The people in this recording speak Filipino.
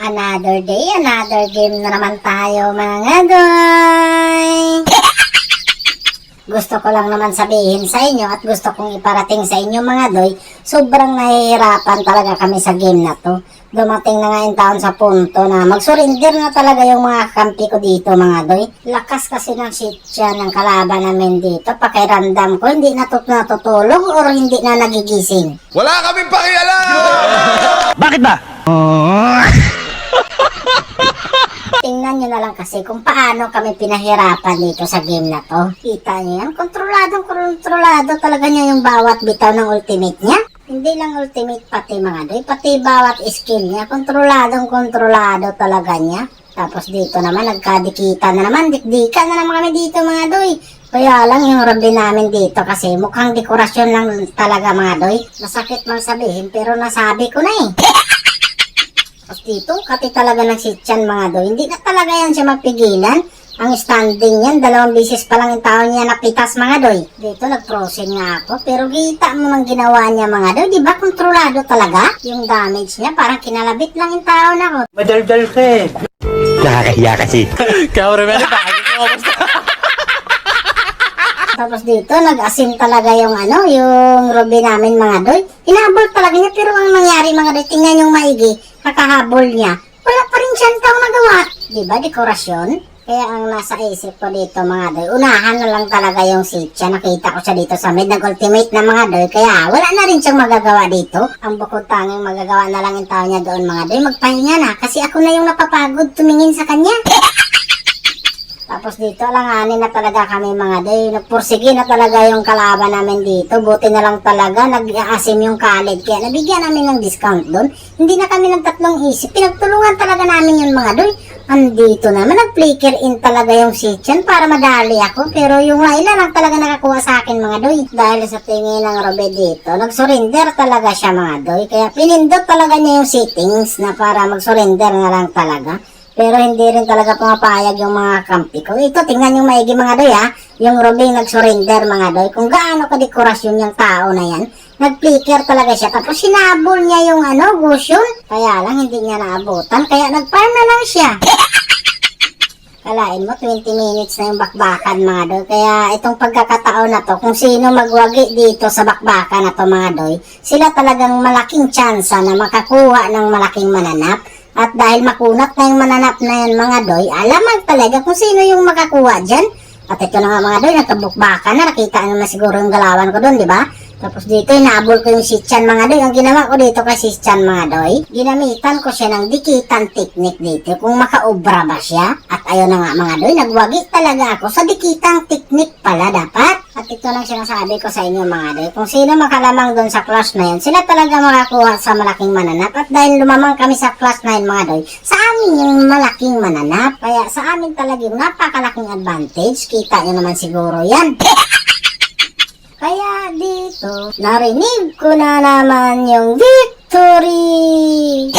Another day, another game na naman tayo mga doy. Gusto ko lang naman sabihin sa inyo at gusto kong iparating sa inyo mga doy, sobrang nahihirapan talaga kami sa game na to. Dumating na nga yung taon sa punto na mag-surrender na talaga yung mga kampi ko dito mga doy. Lakas kasi ng sitya ng kalaban namin dito. Pakiramdam ko hindi natutulog or hindi na nagigising. Wala kaming pakialam! Bakit ba? Tingnan nyo na lang kasi kung paano kami pinahirapan dito sa game na to. Kita nyo yan? Kontrolado talaga niya yung bawat bitaw ng ultimate niya. Hindi lang ultimate pati mga doy, pati bawat skill niya. Kontrolado talaga niya. Tapos dito naman nagkadikita na naman, dikdikan na naman kami dito mga doy. Kaya lang yung Robin namin dito kasi mukhang dekorasyon lang talaga mga doy. Masakit mang sabihin pero nasabi ko na eh. Tapos dito, kati talaga ng sityan mga doy. Hindi na talaga yan siya mapigilan. Ang standing yan, 2 beses pa lang yung tao niya napitas mga doy. Dito nag-frozen nga ako. Pero kita mo nang ginawa niya mga doy. Diba kontrolado talaga? Yung damage niya, parang kinalabit lang yung tao na ko. Madaldal ka eh. Nakakahiya kasi. Kaya rin bakit Tapos dito, nag-asim talaga yung yung Robin namin mga doy. Hinabol talaga niya, pero ang nangyari mga doy, tingnan yung maigi, kakahabol niya. Wala pa rin siyang taong nagawa. Diba, dekorasyon? Kaya ang nasa isip ko dito mga doy, unahan na lang talaga yung sitya. Nakita ko siya dito sa mid, nag-ultimate na mga doy. Kaya wala na rin siyang magagawa dito. Ang bukod tanging magagawa na lang yung tao niya doon mga doy, magpahinga na. Kasi ako na yung napapagod tumingin sa kanya. Tapos dito, alanganin na talaga kami mga doy. Nagpursige na talaga yung kalaban namin dito. Buti na lang talaga, nag-asim yung Khaled. Kaya nabigyan namin ng discount doon. Hindi na kami nagtatlong isip. Pinagtulungan talaga namin yung mga doy. Andito naman, nag-flicker in talaga yung sityan para madali ako. Pero yung Layla lang talaga nakakuha sa akin mga doy. Dahil sa tingin ng Robin dito, nag-surrender talaga siya mga doy. Kaya pinindot talaga niya yung settings na para mag-surrender na lang talaga. Pero hindi rin talaga pumapayag yung mga kampi ko. Ito, tingnan yung maigi mga doy ha. Yung Robin nag-surrender mga doy. Kung gaano ka-dekorasyon yung tao na yan. Nag-flicker talaga siya. Tapos sinabol niya yung Gusion. Kaya lang hindi niya naabutan. Kaya nag-farm na lang siya. Kalain mo, 20 minutes na yung bakbakan mga doy. Kaya itong pagkakataon na to, kung sino magwagi dito sa bakbakan na to mga doy, sila talagang malaking tsansa na makakuha ng malaking mananap. At dahil makunat na yung mananap na yan mga doy, alamang talaga kung sino yung makakuha dyan. At ito na nga mga doy, nagkabukbaka na, nakita naman siguro yung galawan ko doon, di ba? Tapos dito, inaabol ko yung sityan mga doy. Ang ginawa ko dito kay sityan mga doy, ginamitan ko siya ng dikitan technique dito, kung makaobra ba siya. At ayun na nga mga doy, nagwagi talaga ako sa dikitang technique pala dapat. At ito lang sinasabi ko sa inyo mga doy, kung sino makalamang doon sa class na yan, sila talaga makakuha sa malaking mananap. At dahil lumamang kami sa class na yan mga doy, sa amin yung malaking mananap. Kaya sa amin talaga yung napakalaking advantage. Kita nyo naman siguro yan. Kaya dito, narinig ko na naman yung victory!